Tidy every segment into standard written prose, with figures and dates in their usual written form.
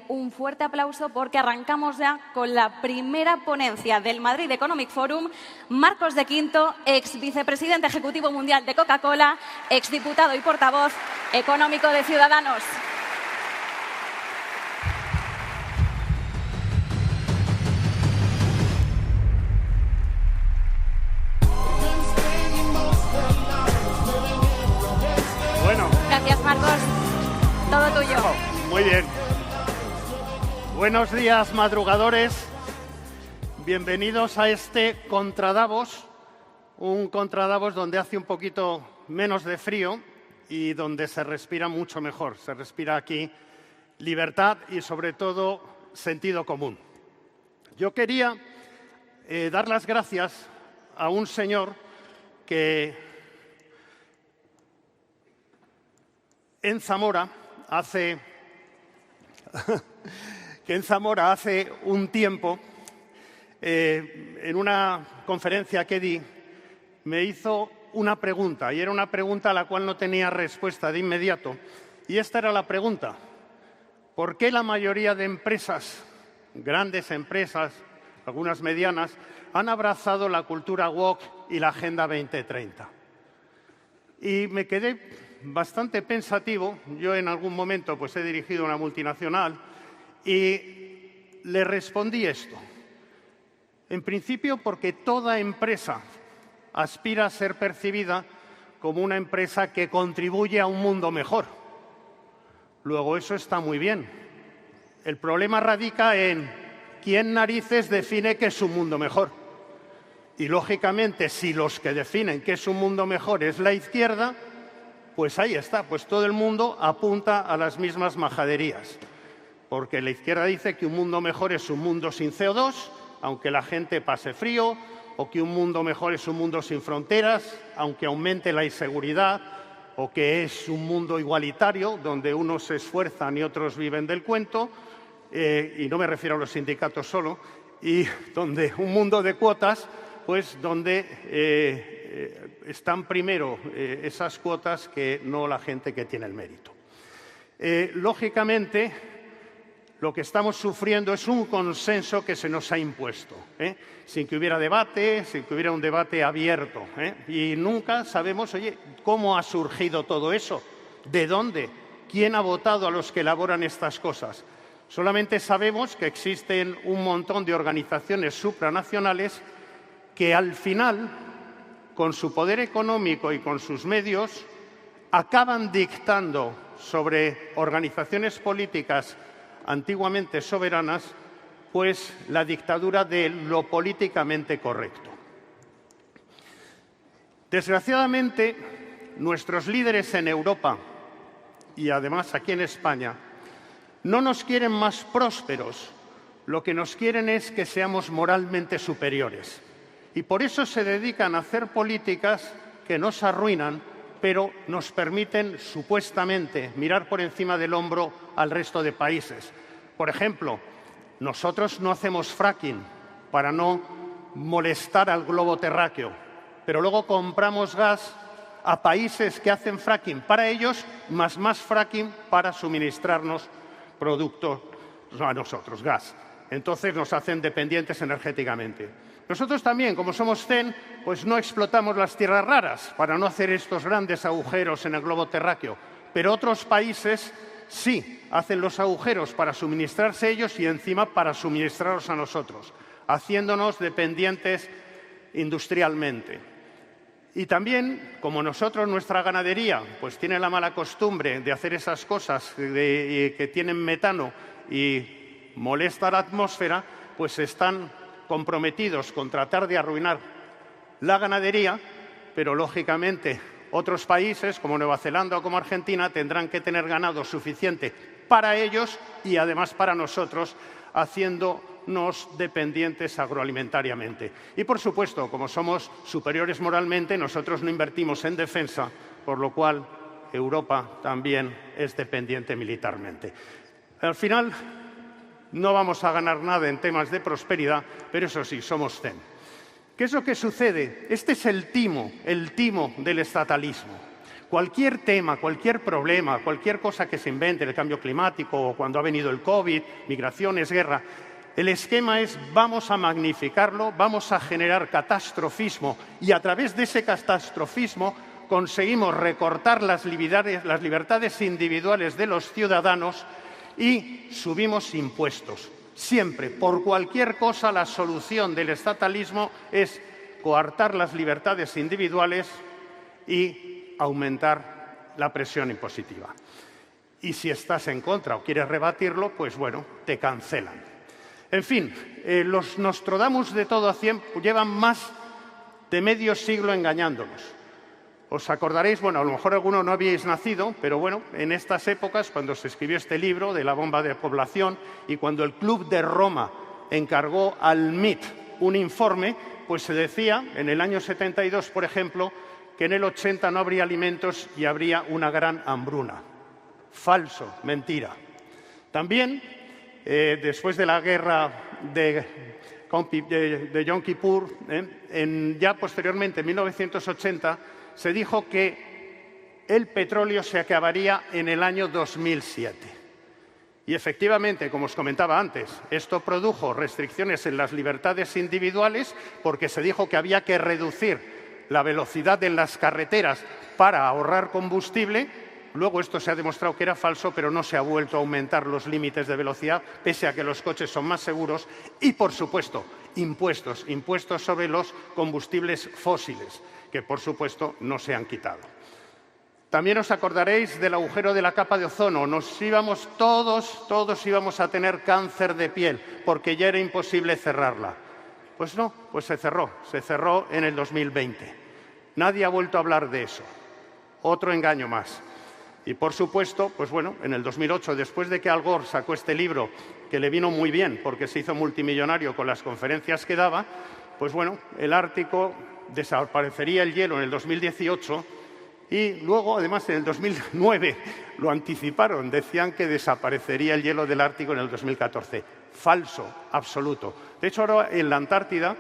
un fuerte aplauso porque arrancamos ya con la primera ponencia del Madrid Economic Forum. Marcos de Quinto, ex vicepresidente ejecutivo mundial de Coca-Cola, ex diputado y portavoz económico de Ciudadanos. Bueno. Gracias, Marcos. Todo tuyo. Muy bien. Buenos días, madrugadores. Bienvenidos a este Contra Davos, un Contra Davos donde hace un poquito menos de frío y donde se respira mucho mejor. Se respira aquí libertad y, sobre todo, sentido común. Yo quería dar las gracias a un señor que en Zamora hace un tiempo, en una conferencia que di, me hizo una pregunta, y era una pregunta a la cual no tenía respuesta de inmediato. Y esta era la pregunta: ¿por qué la mayoría de empresas, grandes empresas, algunas medianas, han abrazado la cultura woke y la Agenda 2030? Y me quedé bastante pensativo. Yo en algún momento pues he dirigido una multinacional y le respondí esto. En principio porque toda empresa aspira a ser percibida como una empresa que contribuye a un mundo mejor. Luego, eso está muy bien. El problema radica en quién narices define que es un mundo mejor. Y lógicamente, si los que definen que es un mundo mejor es la izquierda, pues ahí está, pues todo el mundo apunta a las mismas majaderías. Porque la izquierda dice que un mundo mejor es un mundo sin CO2, aunque la gente pase frío, o que un mundo mejor es un mundo sin fronteras, aunque aumente la inseguridad, o que es un mundo igualitario, donde unos se esfuerzan y otros viven del cuento, y no me refiero a los sindicatos solo, y donde un mundo de cuotas, pues donde están primero esas cuotas que no la gente que tiene el mérito. Lógicamente, lo que estamos sufriendo es un consenso que se nos ha impuesto, sin que hubiera debate, sin que hubiera un debate abierto. Y nunca sabemos, oye, ¿cómo ha surgido todo eso? ¿De dónde? ¿Quién ha votado a los que elaboran estas cosas? Solamente sabemos que existen un montón de organizaciones supranacionales que al final, con su poder económico y con sus medios, acaban dictando sobre organizaciones políticas antiguamente soberanas, pues la dictadura de lo políticamente correcto. Desgraciadamente, nuestros líderes en Europa y además aquí en España no nos quieren más prósperos, lo que nos quieren es que seamos moralmente superiores. Y por eso se dedican a hacer políticas que nos arruinan, pero nos permiten, supuestamente, mirar por encima del hombro al resto de países. Por ejemplo, nosotros no hacemos fracking para no molestar al globo terráqueo, pero luego compramos gas a países que hacen fracking para ellos, más fracking para suministrarnos productos a nosotros, gas. Entonces nos hacen dependientes energéticamente. Nosotros también, como somos CEN, pues no explotamos las tierras raras para no hacer estos grandes agujeros en el globo terráqueo. Pero otros países sí hacen los agujeros para suministrarse ellos y encima para suministrarlos a nosotros, haciéndonos dependientes industrialmente. Y también, como nosotros, nuestra ganadería, pues tiene la mala costumbre de hacer esas cosas que tienen metano y molesta a la atmósfera, pues están comprometidos con tratar de arruinar la ganadería, pero lógicamente otros países como Nueva Zelanda o como Argentina tendrán que tener ganado suficiente para ellos y además para nosotros, haciéndonos dependientes agroalimentariamente. Y por supuesto, como somos superiores moralmente, nosotros no invertimos en defensa, por lo cual Europa también es dependiente militarmente. Al final, no vamos a ganar nada en temas de prosperidad, pero eso sí, somos CEN. ¿Qué es lo que sucede? Este es el timo del estatalismo. cualquier tema, cualquier problema, cualquier cosa que se invente, el cambio climático o cuando ha venido el COVID, migraciones, guerra, el esquema es vamos a magnificarlo, vamos a generar catastrofismo y a través de ese catastrofismo conseguimos recortar las libertades individuales de los ciudadanos y subimos impuestos. Siempre, por cualquier cosa, la solución del estatalismo es coartar las libertades individuales y aumentar la presión impositiva. Y si estás en contra o quieres rebatirlo, pues bueno, te cancelan. En fin, los Nostradamus de todo a 100 llevan más de medio siglo engañándonos. Os acordaréis, bueno, a lo mejor alguno no habíais nacido, pero bueno, en estas épocas, cuando se escribió este libro de la bomba de población y cuando el Club de Roma encargó al MIT un informe, pues se decía, en el año 72, por ejemplo, que en el 80 no habría alimentos y habría una gran hambruna. Falso, mentira. También, después de la guerra de Yom Kippur, ya posteriormente, en 1980, se dijo que el petróleo se acabaría en el año 2007. Y efectivamente, como os comentaba antes, esto produjo restricciones en las libertades individuales porque se dijo que había que reducir la velocidad en las carreteras para ahorrar combustible. Luego esto se ha demostrado que era falso, pero no se ha vuelto a aumentar los límites de velocidad, pese a que los coches son más seguros. Y, por supuesto, impuestos sobre los combustibles fósiles, que, por supuesto, no se han quitado. También os acordaréis del agujero de la capa de ozono. Todos íbamos a tener cáncer de piel, porque ya era imposible cerrarla. Pues no, pues se cerró en el 2020. Nadie ha vuelto a hablar de eso. Otro engaño más. Y, por supuesto, pues bueno, en el 2008, después de que Al Gore sacó este libro, que le vino muy bien porque se hizo multimillonario con las conferencias que daba, pues bueno, el Ártico desaparecería el hielo en el 2018 y luego, además, en el 2009 lo anticiparon, decían que desaparecería el hielo del Ártico en el 2014. Falso, absoluto. De hecho, ahora en la Antártida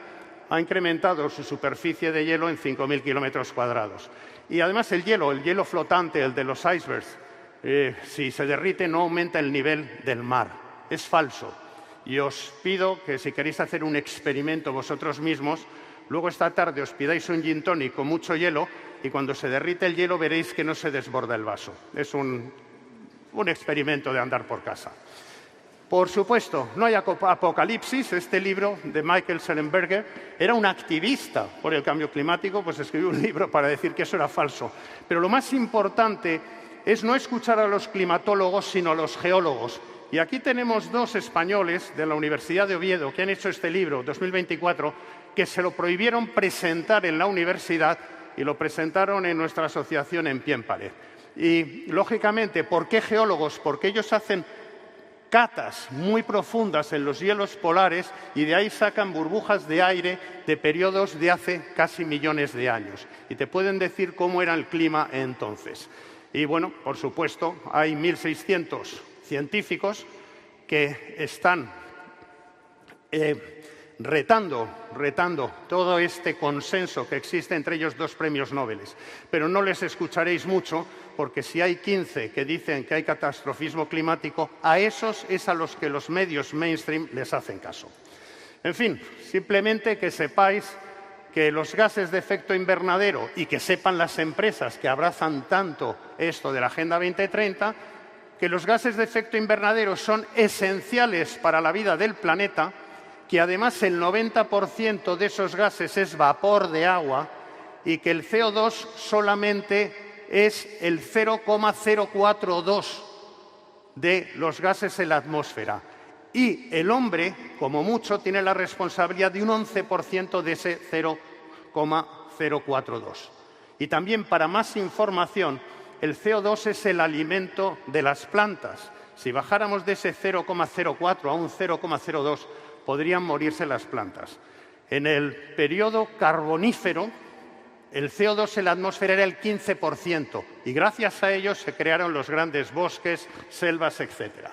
ha incrementado su superficie de hielo en 5.000 kilómetros cuadrados. Y además el hielo flotante, el de los icebergs, si se derrite no aumenta el nivel del mar. Es falso. Y os pido que si queréis hacer un experimento vosotros mismos, luego esta tarde os pidáis un gin tonic con mucho hielo y cuando se derrite el hielo veréis que no se desborda el vaso. Es un experimento de andar por casa. Por supuesto, no hay apocalipsis. Este libro de Michael Shellenberger era un activista por el cambio climático, pues escribió un libro para decir que eso era falso. Pero lo más importante es no escuchar a los climatólogos, sino a los geólogos. Y aquí tenemos dos españoles de la Universidad de Oviedo que han hecho este libro, 2024, que se lo prohibieron presentar en la universidad y lo presentaron en nuestra asociación en Pie en Pared. Y, lógicamente, ¿por qué geólogos? Porque ellos hacen catas muy profundas en los hielos polares y de ahí sacan burbujas de aire de periodos de hace casi millones de años. Y te pueden decir cómo era el clima entonces. Y bueno, por supuesto, hay 1.600 científicos que están retando todo este consenso que existe entre ellos dos premios Nobel. Pero no les escucharéis mucho porque si hay 15 que dicen que hay catastrofismo climático, a esos es a los que los medios mainstream les hacen caso. En fin, simplemente que sepáis que los gases de efecto invernadero y que sepan las empresas que abrazan tanto esto de la Agenda 2030, que los gases de efecto invernadero son esenciales para la vida del planeta, que además el 90% de esos gases es vapor de agua y que el CO2 solamente es el 0,042 de los gases en la atmósfera. Y el hombre, como mucho, tiene la responsabilidad de un 11% de ese 0,042. Y también, para más información, el CO2 es el alimento de las plantas. Si bajáramos de ese 0,04 a un 0,02, podrían morirse las plantas. En el periodo carbonífero, el CO2 en la atmósfera era el 15% y gracias a ello se crearon los grandes bosques, selvas, etc.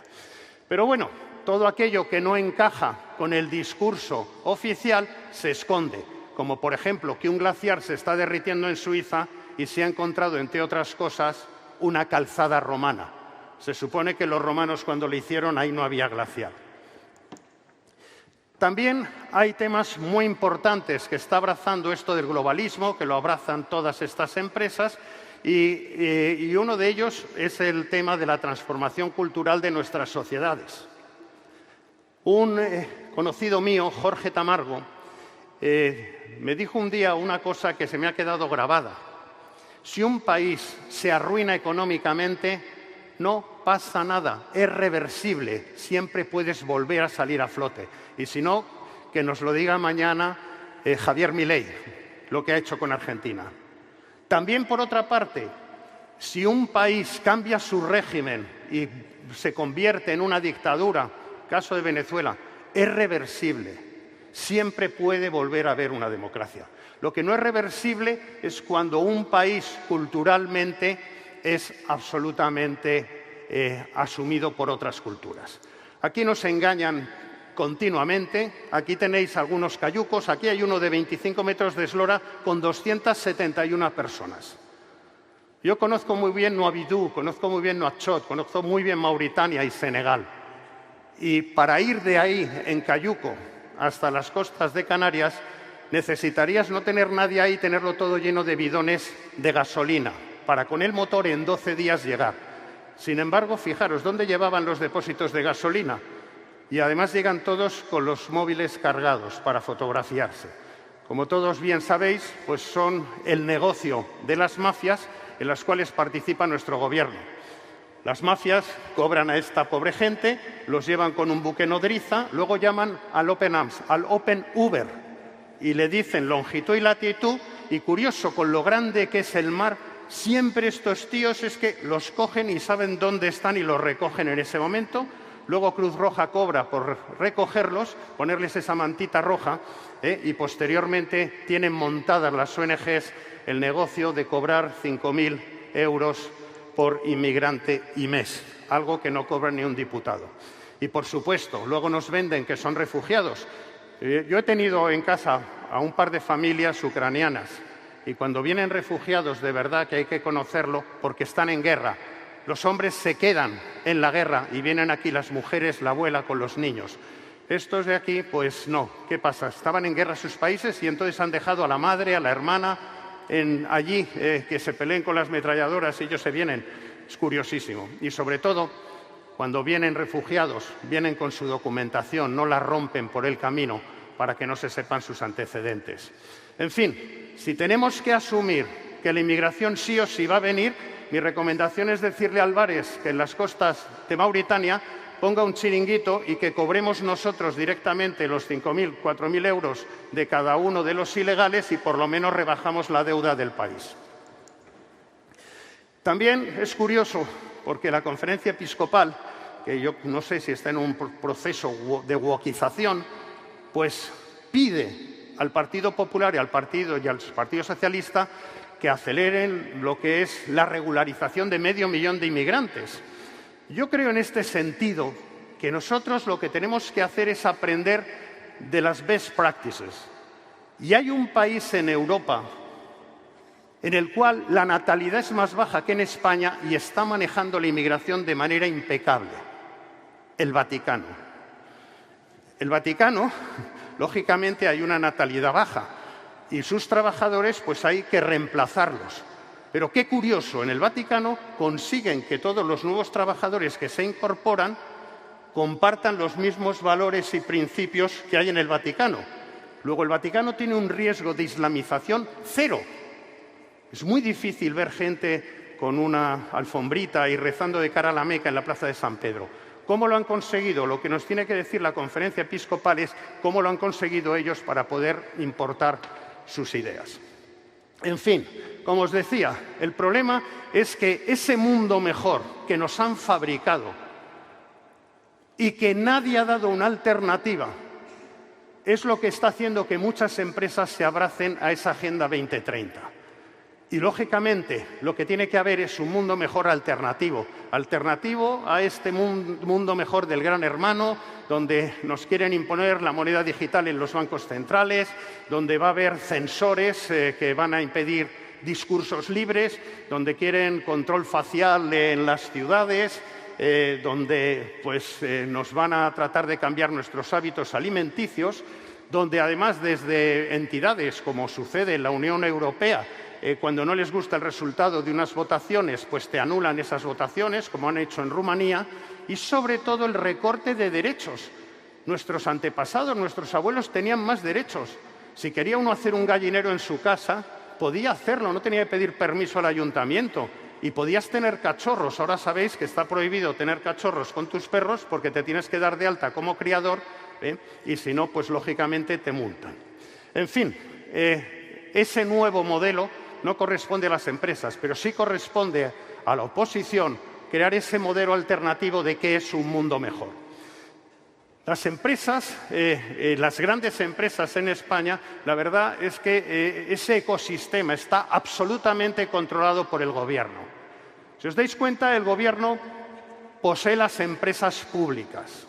Pero bueno, todo aquello que no encaja con el discurso oficial se esconde, como por ejemplo que un glaciar se está derritiendo en Suiza y se ha encontrado, entre otras cosas, una calzada romana. Se supone que los romanos, cuando lo hicieron, ahí no había glaciar. También hay temas muy importantes que está abrazando esto del globalismo, que lo abrazan todas estas empresas, y uno de ellos es el tema de la transformación cultural de nuestras sociedades. Un conocido mío, Jorge Tamargo, me dijo un día una cosa que se me ha quedado grabada. Si un país se arruina económicamente, no pasa nada, es reversible, siempre puedes volver a salir a flote. Y si no, que nos lo diga mañana Javier Milei, lo que ha hecho con Argentina. También, por otra parte, si un país cambia su régimen y se convierte en una dictadura, caso de Venezuela, es reversible. Siempre puede volver a haber una democracia. Lo que no es reversible es cuando un país culturalmente es absolutamente asumido por otras culturas. Aquí nos engañan continuamente. Aquí tenéis algunos cayucos. Aquí hay uno de 25 metros de eslora con 271 personas. Yo conozco muy bien Nuabidú, conozco muy bien Nuakchot, conozco muy bien Mauritania y Senegal. Y para ir de ahí, en cayuco, hasta las costas de Canarias, necesitarías no tener nadie ahí, tenerlo todo lleno de bidones de gasolina, para con el motor en 12 días llegar. Sin embargo, fijaros, ¿dónde llevaban los depósitos de gasolina? Y además llegan todos con los móviles cargados para fotografiarse. Como todos bien sabéis, pues son el negocio de las mafias en las cuales participa nuestro gobierno. Las mafias cobran a esta pobre gente, los llevan con un buque nodriza, luego llaman al Open Arms, al Open Uber, y le dicen longitud y latitud, y curioso, con lo grande que es el mar, siempre estos tíos es que los cogen y saben dónde están y los recogen en ese momento. Luego Cruz Roja cobra por recogerlos, ponerles esa mantita roja, y posteriormente tienen montadas las ONGs el negocio de cobrar 5.000 euros por inmigrante y mes, algo que no cobra ni un diputado. Y, por supuesto, luego nos venden que son refugiados. Yo he tenido en casa a un par de familias ucranianas y cuando vienen refugiados, de verdad que hay que conocerlo porque están en guerra. Los hombres se quedan en la guerra y vienen aquí las mujeres, la abuela con los niños. Estos de aquí, pues no. ¿Qué pasa? Estaban en guerra sus países y entonces han dejado a la madre, a la hermana, allí que se peleen con las ametralladoras y ellos se vienen. Es curiosísimo. Y sobre todo, cuando vienen refugiados, vienen con su documentación, no la rompen por el camino para que no se sepan sus antecedentes. En fin, si tenemos que asumir que la inmigración sí o sí va a venir, mi recomendación es decirle a Álvarez que en las costas de Mauritania ponga un chiringuito y que cobremos nosotros directamente los 5.000, 4.000 euros de cada uno de los ilegales y por lo menos rebajamos la deuda del país. También es curioso porque la conferencia episcopal, que yo no sé si está en un proceso de wokización, pues pide al Partido Popular y al Partido Socialista que aceleren lo que es la regularización de 500.000 de inmigrantes. Yo creo en este sentido que nosotros lo que tenemos que hacer es aprender de las best practices. Y hay un país en Europa en el cual la natalidad es más baja que en España y está manejando la inmigración de manera impecable: el Vaticano. El Vaticano, lógicamente, hay una natalidad baja y sus trabajadores pues hay que reemplazarlos. Pero qué curioso, en el Vaticano consiguen que todos los nuevos trabajadores que se incorporan compartan los mismos valores y principios que hay en el Vaticano. Luego, el Vaticano tiene un riesgo de islamización cero. Es muy difícil ver gente con una alfombrita y rezando de cara a la Meca en la plaza de San Pedro. ¿Cómo lo han conseguido? Lo que nos tiene que decir la conferencia episcopal es cómo lo han conseguido ellos para poder importar sus ideas. En fin, como os decía, el problema es que ese mundo mejor que nos han fabricado y que nadie ha dado una alternativa es lo que está haciendo que muchas empresas se abracen a esa Agenda 2030. Y, lógicamente, lo que tiene que haber es un mundo mejor alternativo a este mundo mejor del gran hermano, donde nos quieren imponer la moneda digital en los bancos centrales, donde va a haber censores que van a impedir discursos libres, donde quieren control facial en las ciudades, donde nos van a tratar de cambiar nuestros hábitos alimenticios, donde además desde entidades, como sucede en la Unión Europea, cuando no les gusta el resultado de unas votaciones, pues te anulan esas votaciones, como han hecho en Rumanía, y sobre todo el recorte de derechos. Nuestros antepasados, nuestros abuelos tenían más derechos. Si quería uno hacer un gallinero en su casa, podía hacerlo, no tenía que pedir permiso al ayuntamiento. Y podías tener cachorros. Ahora sabéis que está prohibido tener cachorros con tus perros porque te tienes que dar de alta como criador, y si no, pues lógicamente te multan. En fin, ese nuevo modelo no corresponde a las empresas, pero sí corresponde a la oposición crear ese modelo alternativo de qué es un mundo mejor. Las empresas, las grandes empresas en España, la verdad es que ese ecosistema está absolutamente controlado por el Gobierno. Si os dais cuenta, el Gobierno posee las empresas públicas,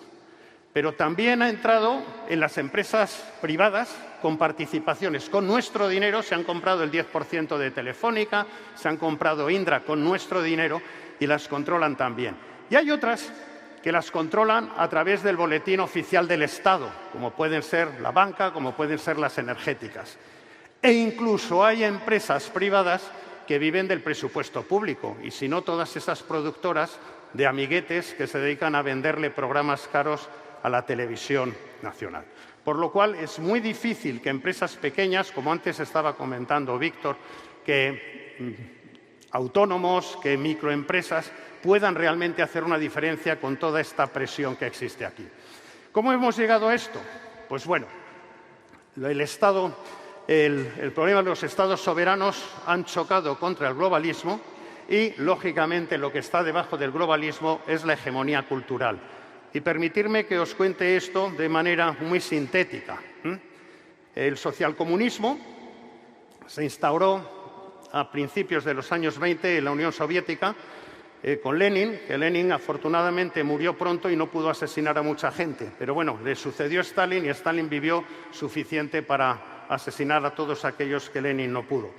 pero también ha entrado en las empresas privadas con participaciones. Con nuestro dinero se han comprado el 10% de Telefónica, se han comprado Indra con nuestro dinero y las controlan también. Y hay otras que las controlan a través del boletín oficial del Estado, como pueden ser la banca, como pueden ser las energéticas. E incluso hay empresas privadas que viven del presupuesto público, y si no, todas esas productoras de amiguetes que se dedican a venderle programas caros a la televisión nacional. Por lo cual es muy difícil que empresas pequeñas, como antes estaba comentando Víctor, que autónomos, que microempresas, puedan realmente hacer una diferencia con toda esta presión que existe aquí. ¿Cómo hemos llegado a esto? Pues bueno, el problema de los estados soberanos han chocado contra el globalismo y, lógicamente, lo que está debajo del globalismo es la hegemonía cultural. Y permitirme que os cuente esto de manera muy sintética. El socialcomunismo se instauró a principios de los años 20 en la Unión Soviética con Lenin, que Lenin afortunadamente murió pronto y no pudo asesinar a mucha gente. Pero bueno, le sucedió Stalin y Stalin vivió suficiente para asesinar a todos aquellos que Lenin no pudo.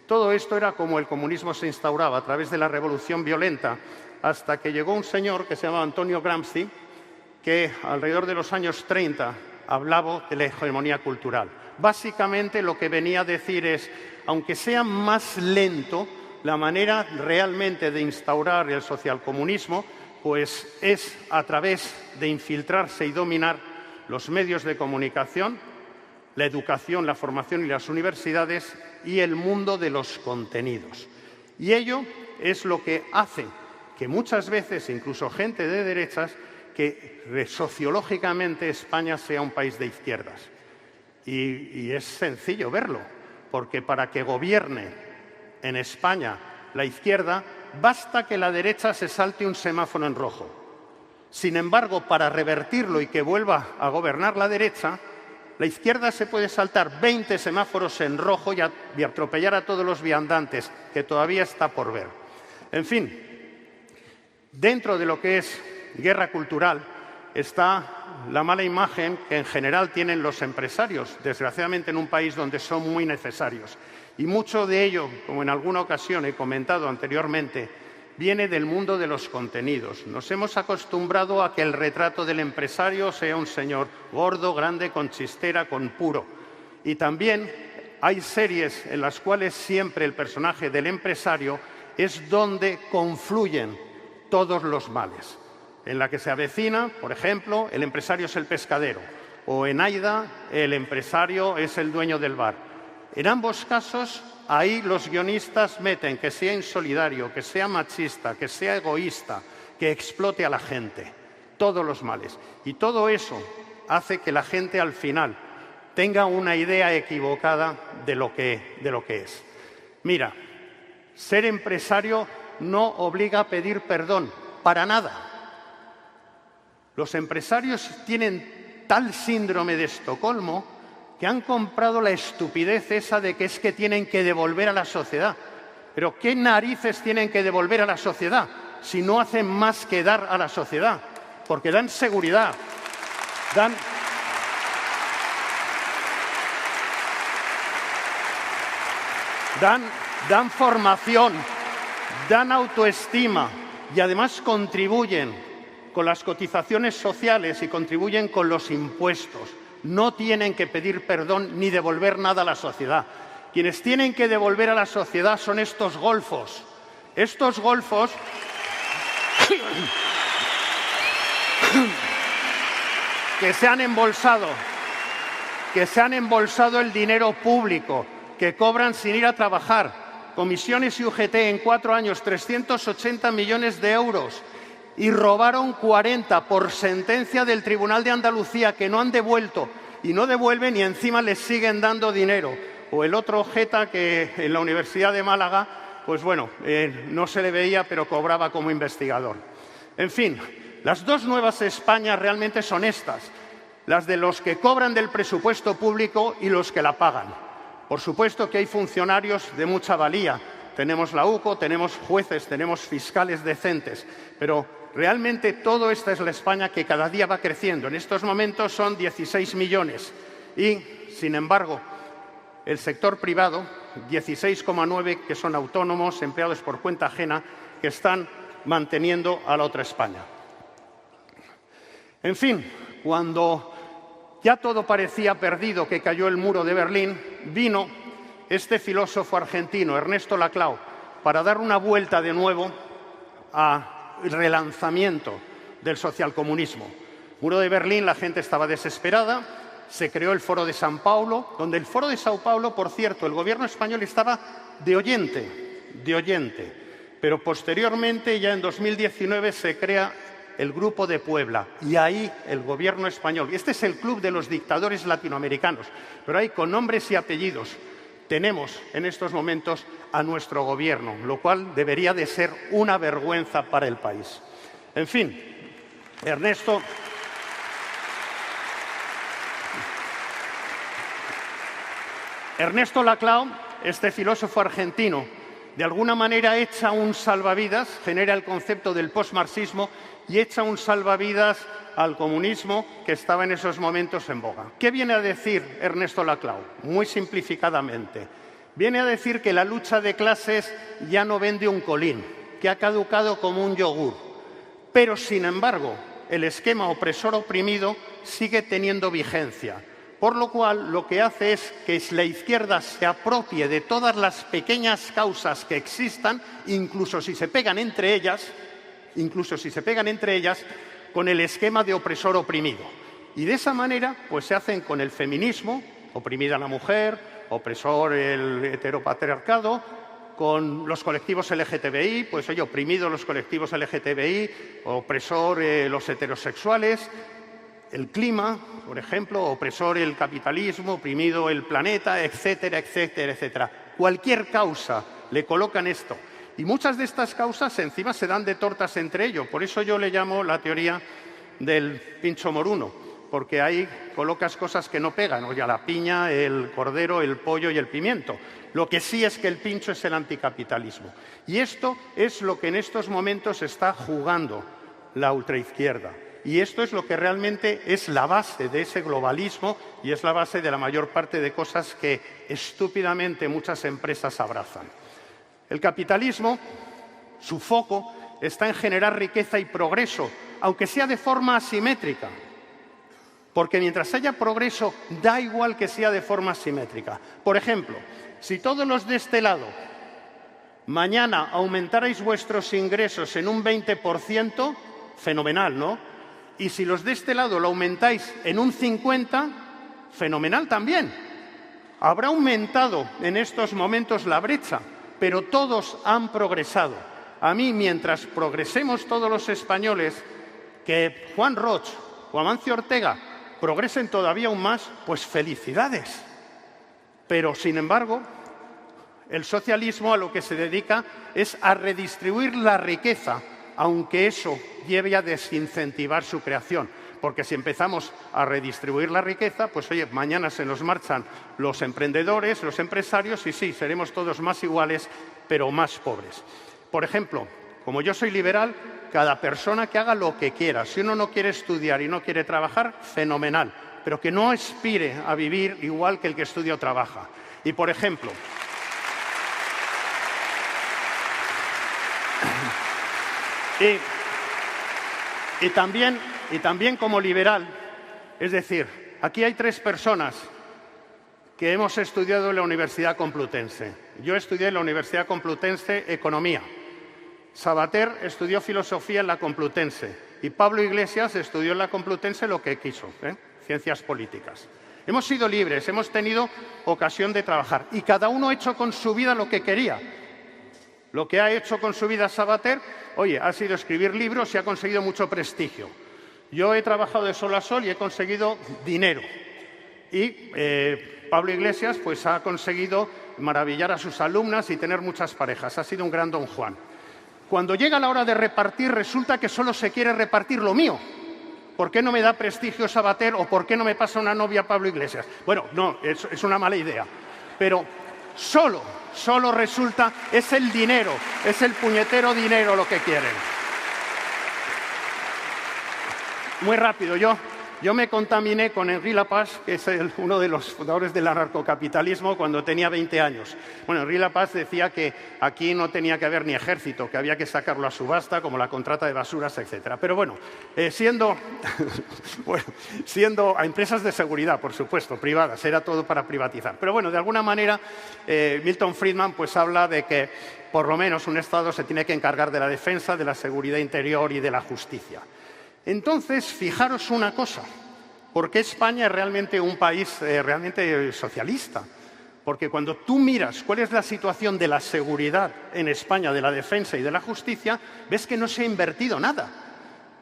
Todo esto era como el comunismo se instauraba a través de la revolución violenta, hasta que llegó un señor que se llamaba Antonio Gramsci, que alrededor de los años 30 hablaba de la hegemonía cultural. Básicamente lo que venía a decir es, aunque sea más lento, la manera realmente de instaurar el socialcomunismo pues es a través de infiltrarse y dominar los medios de comunicación, la educación, la formación y las universidades y el mundo de los contenidos. Y ello es lo que hace que muchas veces, incluso gente de derechas, que sociológicamente España sea un país de izquierdas. Y es sencillo verlo, porque para que gobierne en España la izquierda, basta que la derecha se salte un semáforo en rojo. Sin embargo, para revertirlo y que vuelva a gobernar la derecha, la izquierda se puede saltar 20 semáforos en rojo y atropellar a todos los viandantes, que todavía está por ver. En fin, dentro de lo que es guerra cultural está la mala imagen que en general tienen los empresarios, desgraciadamente en un país donde son muy necesarios. Y mucho de ello, como en alguna ocasión he comentado anteriormente, viene del mundo de los contenidos. Nos hemos acostumbrado a que el retrato del empresario sea un señor gordo, grande, con chistera, con puro. Y también hay series en las cuales siempre el personaje del empresario es donde confluyen todos los males. En la que se avecina, por ejemplo, el empresario es el pescadero, o en Aida, el empresario es el dueño del bar. En ambos casos, ahí los guionistas meten que sea insolidario, que sea machista, que sea egoísta, que explote a la gente, todos los males. Y todo eso hace que la gente al final tenga una idea equivocada de lo que es. Mira, ser empresario no obliga a pedir perdón, para nada. Los empresarios tienen tal síndrome de Estocolmo que han comprado la estupidez esa de que es que tienen que devolver a la sociedad. Pero ¿qué narices tienen que devolver a la sociedad si no hacen más que dar a la sociedad? Porque dan seguridad, dan formación, dan autoestima y además contribuyen con las cotizaciones sociales y contribuyen con los impuestos. No tienen que pedir perdón ni devolver nada a la sociedad. Quienes tienen que devolver a la sociedad son estos golfos. Estos golfos que se han embolsado el dinero público, que cobran sin ir a trabajar. Comisiones y UGT en 4 años, 380 millones de euros. Y robaron 40 por sentencia del Tribunal de Andalucía, que no han devuelto. Y no devuelven y encima les siguen dando dinero. O el otro jeta que en la Universidad de Málaga, pues bueno, no se le veía, pero cobraba como investigador. En fin, las dos nuevas Españas realmente son estas. Las de los que cobran del presupuesto público y los que la pagan. Por supuesto que hay funcionarios de mucha valía. Tenemos la UCO, tenemos jueces, tenemos fiscales decentes. Pero realmente toda esta es la España que cada día va creciendo. En estos momentos son 16 millones. Y, sin embargo, el sector privado, 16,9 que son autónomos, empleados por cuenta ajena, que están manteniendo a la otra España. En fin, cuando ya todo parecía perdido, que cayó el muro de Berlín, vino este filósofo argentino, Ernesto Laclau, para dar una vuelta de nuevo al relanzamiento del socialcomunismo. Muro de Berlín, la gente estaba desesperada, se creó el Foro de San Paulo, donde el Foro de Sao Paulo, por cierto, el gobierno español estaba de oyente, pero posteriormente, ya en 2019, se crea el Grupo de Puebla, y ahí el gobierno español. Este es el club de los dictadores latinoamericanos, pero ahí con nombres y apellidos tenemos en estos momentos a nuestro gobierno, lo cual debería de ser una vergüenza para el país. En fin, Ernesto Laclau, este filósofo argentino, de alguna manera echa un salvavidas, genera el concepto del postmarxismo y echa un salvavidas al comunismo que estaba en esos momentos en boga. ¿Qué viene a decir Ernesto Laclau? Muy simplificadamente. Viene a decir que la lucha de clases ya no vende un colín, que ha caducado como un yogur. Pero, sin embargo, el esquema opresor-oprimido sigue teniendo vigencia. Por lo cual, lo que hace es que la izquierda se apropie de todas las pequeñas causas que existan, incluso si se pegan entre ellas, con el esquema de opresor-oprimido. Y de esa manera, pues se hacen con el feminismo, oprimida la mujer, opresor el heteropatriarcado, con los colectivos LGTBI, pues oye, oprimido los colectivos LGTBI, opresor los heterosexuales, el clima, por ejemplo, opresor el capitalismo, oprimido el planeta, etcétera, etcétera, etcétera. Cualquier causa le colocan esto. Y muchas de estas causas encima se dan de tortas entre ellos. Por eso yo le llamo la teoría del pincho moruno, porque ahí colocas cosas que no pegan. Oye, la piña, el cordero, el pollo y el pimiento. Lo que sí es que el pincho es el anticapitalismo. Y esto es lo que en estos momentos está jugando la ultraizquierda. Y esto es lo que realmente es la base de ese globalismo y es la base de la mayor parte de cosas que estúpidamente muchas empresas abrazan. El capitalismo, su foco, está en generar riqueza y progreso, aunque sea de forma asimétrica. Porque mientras haya progreso, da igual que sea de forma asimétrica. Por ejemplo, si todos los de este lado mañana aumentarais vuestros ingresos en un 20%, fenomenal, ¿no? Y si los de este lado lo aumentáis en un 50%, fenomenal también. Habrá aumentado en estos momentos la brecha, pero todos han progresado. A mí, mientras progresemos todos los españoles, que Juan Roch o Amancio Ortega progresen todavía aún más, pues felicidades. Pero, sin embargo, el socialismo a lo que se dedica es a redistribuir la riqueza, aunque eso lleve a desincentivar su creación. Porque si empezamos a redistribuir la riqueza, pues oye, mañana se nos marchan los emprendedores, los empresarios, y sí, seremos todos más iguales, pero más pobres. Por ejemplo, como yo soy liberal, cada persona que haga lo que quiera. Si uno no quiere estudiar y no quiere trabajar, fenomenal, pero que no aspire a vivir igual que el que estudia o trabaja. Y, por ejemplo, Y también como liberal, es decir, aquí hay 3 personas que hemos estudiado en la Universidad Complutense. Yo estudié en la Universidad Complutense Economía. Savater estudió Filosofía en la Complutense. Y Pablo Iglesias estudió en la Complutense lo que quiso, Ciencias Políticas. Hemos sido libres, hemos tenido ocasión de trabajar. Y cada uno ha hecho con su vida lo que quería. Lo que ha hecho con su vida Savater, oye, ha sido escribir libros y ha conseguido mucho prestigio. Yo he trabajado de sol a sol y he conseguido dinero. Y Pablo Iglesias pues ha conseguido maravillar a sus alumnas y tener muchas parejas. Ha sido un gran don Juan. Cuando llega la hora de repartir, resulta que solo se quiere repartir lo mío. ¿Por qué no me da prestigio Savater o por qué no me pasa una novia Pablo Iglesias? Bueno, no, es una mala idea. Pero solo resulta, es el dinero, es el puñetero dinero lo que quieren. Muy rápido, yo me contaminé con Henri Lapage, que es uno de los fundadores del anarcocapitalismo, cuando tenía 20 años. Bueno, Henri Lapage decía que aquí no tenía que haber ni ejército, que había que sacarlo a subasta, como la contrata de basuras, etc. Pero bueno, siendo a empresas de seguridad, por supuesto, privadas, era todo para privatizar. Pero bueno, de alguna manera, Milton Friedman pues habla de que por lo menos un Estado se tiene que encargar de la defensa, de la seguridad interior y de la justicia. Entonces, fijaros una cosa, ¿por qué España es realmente un país realmente socialista? Porque cuando tú miras cuál es la situación de la seguridad en España, de la defensa y de la justicia, ves que no se ha invertido nada.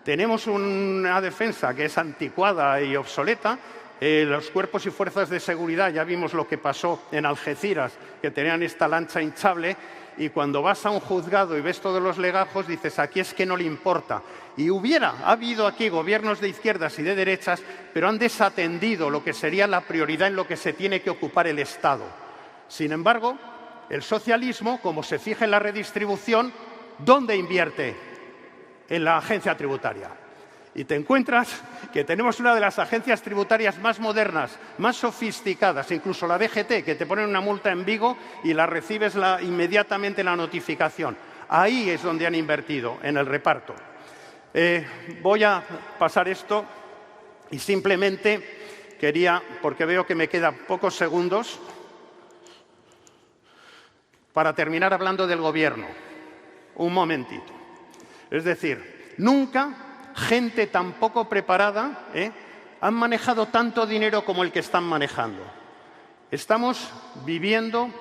Tenemos una defensa que es anticuada y obsoleta. Los cuerpos y fuerzas de seguridad, ya vimos lo que pasó en Algeciras, que tenían esta lancha hinchable, y cuando vas a un juzgado y ves todos los legajos, dices, aquí es que no le importa. Y ha habido aquí gobiernos de izquierdas y de derechas, pero han desatendido lo que sería la prioridad en lo que se tiene que ocupar el Estado. Sin embargo, el socialismo, como se fija en la redistribución, ¿dónde invierte? En la agencia tributaria. Y te encuentras que tenemos una de las agencias tributarias más modernas, más sofisticadas, incluso la DGT, que te ponen una multa en Vigo y la recibes inmediatamente la notificación. Ahí es donde han invertido, en el reparto. Voy a pasar esto y simplemente quería, porque veo que me quedan pocos segundos, para terminar hablando del Gobierno. Un momentito. Es decir, nunca gente tan poco preparada han manejado tanto dinero como el que están manejando. Estamos viviendo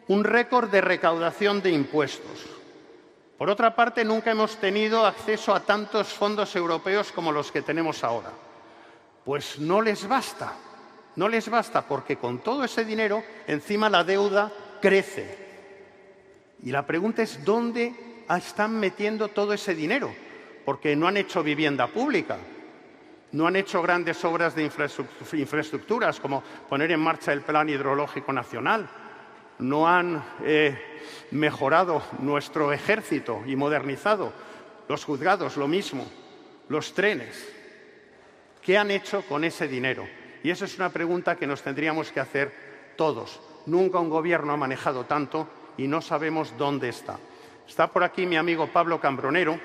un récord de recaudación de impuestos. Por otra parte, nunca hemos tenido acceso a tantos fondos europeos como los que tenemos ahora. Pues no les basta porque con todo ese dinero encima la deuda crece. Y la pregunta es, ¿dónde están metiendo todo ese dinero? Porque no han hecho vivienda pública, no han hecho grandes obras de infraestructuras como poner en marcha el Plan Hidrológico Nacional, no han mejorado nuestro ejército y modernizado, los juzgados lo mismo, los trenes. ¿Qué han hecho con ese dinero? Y esa es una pregunta que nos tendríamos que hacer todos. Nunca un gobierno ha manejado tanto y no sabemos dónde está. Está por aquí mi amigo Pablo Cambronero,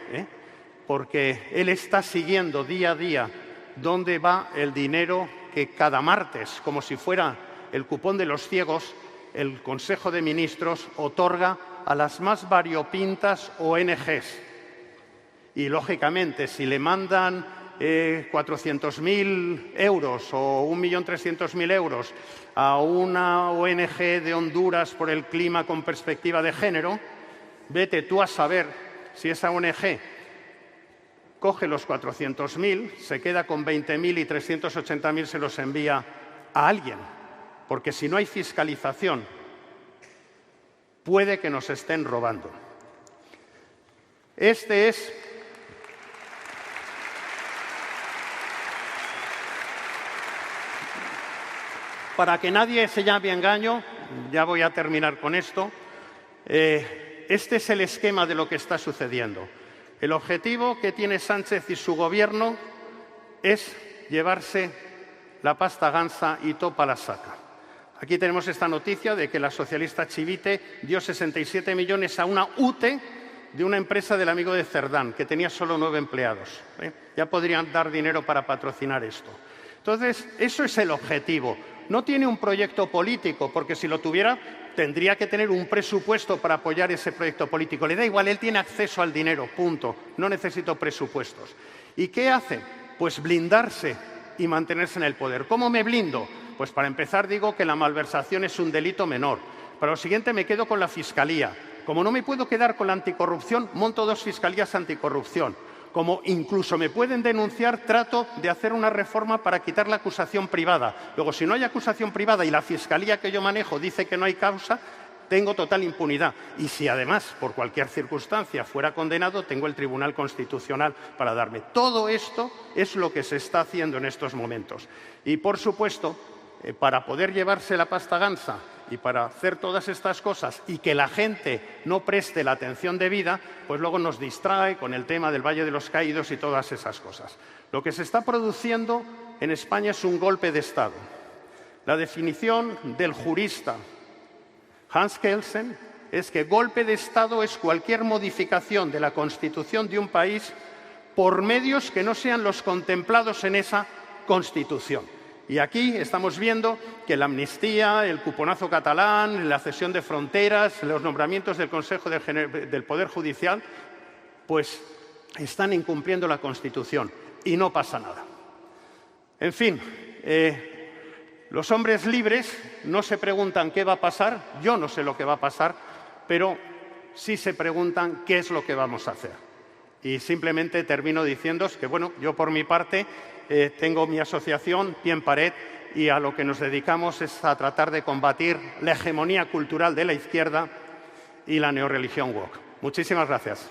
porque él está siguiendo día a día dónde va el dinero que cada martes, como si fuera el cupón de los ciegos, el Consejo de Ministros otorga a las más variopintas ONGs. Y, lógicamente, si le mandan 400.000 euros o 1.300.000 euros a una ONG de Honduras por el clima con perspectiva de género, vete tú a saber si esa ONG coge los 400.000, se queda con 20.000 y 380.000 se los envía a alguien. Porque si no hay fiscalización, puede que nos estén robando. Este es para que nadie se llame a engaño, ya voy a terminar con esto, este es el esquema de lo que está sucediendo. El objetivo que tiene Sánchez y su gobierno es llevarse la pasta gansa y topa la saca. Aquí tenemos esta noticia de que la socialista Chivite dio 67 millones a una UTE de una empresa del amigo de Cerdán, que tenía solo 9 empleados. Ya podrían dar dinero para patrocinar esto. Entonces, eso es el objetivo. No tiene un proyecto político, porque si lo tuviera, tendría que tener un presupuesto para apoyar ese proyecto político. Le da igual, él tiene acceso al dinero, punto. No necesito presupuestos. ¿Y qué hace? Pues blindarse y mantenerse en el poder. ¿Cómo me blindo? Pues para empezar digo que la malversación es un delito menor. Para lo siguiente me quedo con la Fiscalía. Como no me puedo quedar con la anticorrupción, monto 2 fiscalías anticorrupción. Como incluso me pueden denunciar, trato de hacer una reforma para quitar la acusación privada. Luego, si no hay acusación privada y la Fiscalía que yo manejo dice que no hay causa, tengo total impunidad. Y si además, por cualquier circunstancia, fuera condenado, tengo el Tribunal Constitucional para darme. Todo esto es lo que se está haciendo en estos momentos. Y, por supuesto, para poder llevarse la pasta gansa y para hacer todas estas cosas y que la gente no preste la atención debida, pues luego nos distrae con el tema del Valle de los Caídos y todas esas cosas. Lo que se está produciendo en España es un golpe de Estado. La definición del jurista Hans Kelsen es que golpe de Estado es cualquier modificación de la Constitución de un país por medios que no sean los contemplados en esa Constitución. Y aquí estamos viendo que la amnistía, el cuponazo catalán, la cesión de fronteras, los nombramientos del Consejo del Poder Judicial, pues están incumpliendo la Constitución y no pasa nada. En fin, los hombres libres no se preguntan qué va a pasar, yo no sé lo que va a pasar, pero sí se preguntan qué es lo que vamos a hacer. Y simplemente termino diciéndoos que, bueno, yo por mi parte tengo mi asociación, Pie en Pared, y a lo que nos dedicamos es a tratar de combatir la hegemonía cultural de la izquierda y la neorreligión woke. Muchísimas gracias.